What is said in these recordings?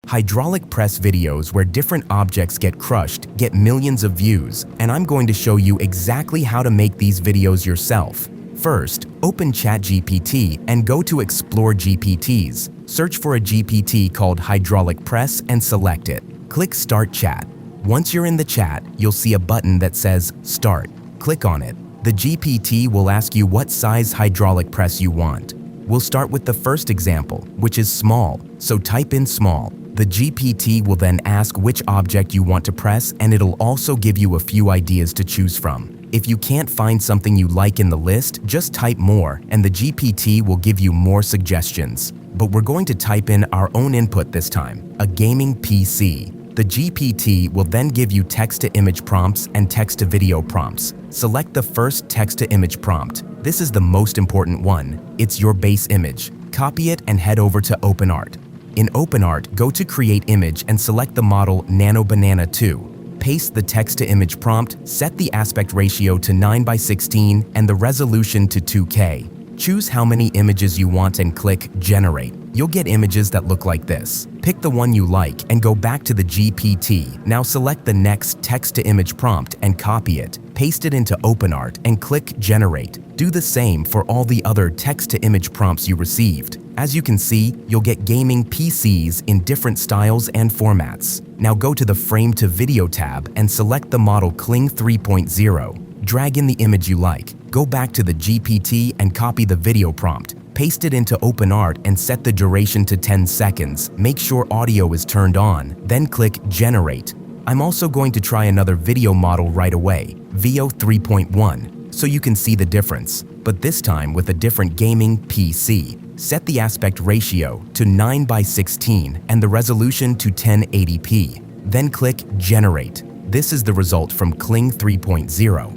Hydraulic press videos where different objects get crushed get millions of views, and I'm going to show you exactly how to make these videos yourself. First, open Chat GPT and go to Explore GPTs. Search for a GPT called Hydraulic Press and select it. Click Start Chat. Once you're in the chat, you'll see a button that says Start. Click on it. The GPT will ask you what size hydraulic press you want. We'll start with the first example, which is small, so type in small. The GPT will then ask which object you want to press, and it'll also give you a few ideas to choose from. If you can't find something you like in the list, just type more, and the GPT will give you more suggestions. But we're going to type in our own input this time, a gaming PC. The GPT will then give you text-to-image prompts and text-to-video prompts. Select the first text-to-image prompt. This is the most important one. It's your base image. Copy it and head over to OpenArt. In OpenArt, go to Create Image and select the model NanoBanana 2. Paste the text-to-image prompt, set the aspect ratio to 9:16 and the resolution to 2K. Choose how many images you want and click Generate. You'll get images that look like this. Pick the one you like and go back to the GPT. Now select the next text-to-image prompt and copy it. Paste it into OpenArt and click Generate. Do the same for all the other text-to-image prompts you received. As you can see, you'll get gaming PCs in different styles and formats. Now go to the Frame to Video tab and select the model Kling 3.0. Drag in the image you like. Go back to the GPT and copy the video prompt. Paste it into OpenArt and set the duration to 10 seconds. Make sure audio is turned on, then click Generate. I'm also going to try another video model right away, Veo 3.1, so you can see the difference, but this time with a different gaming PC. Set the aspect ratio to 9:16 and the resolution to 1080p. Then click Generate. This is the result from Kling 3.0.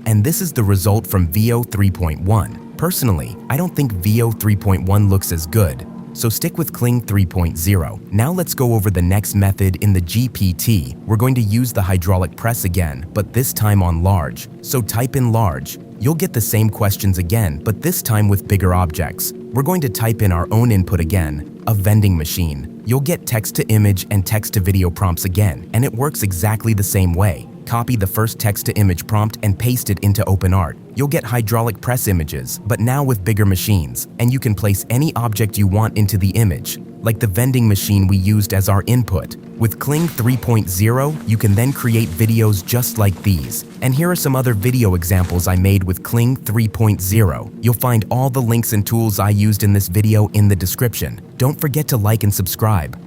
And this is the result from Veo 3.1. Personally, I don't think Veo 3.1 looks as good, so stick with Kling 3.0. Now let's go over the next method in the GPT. We're going to use the hydraulic press again, but this time on large. So type in large. You'll get the same questions again, but this time with bigger objects. We're going to type in our own input again, a vending machine. You'll get text-to-image and text-to-video prompts again, and it works exactly the same way. Copy the first text-to-image prompt and paste it into OpenArt. You'll get hydraulic press images, but now with bigger machines, and you can place any object you want into the image, like the vending machine we used as our input. With Kling 3.0, you can then create videos just like these. And here are some other video examples I made with Kling 3.0. You'll find all the links and tools I used in this video in the description. Don't forget to like and subscribe.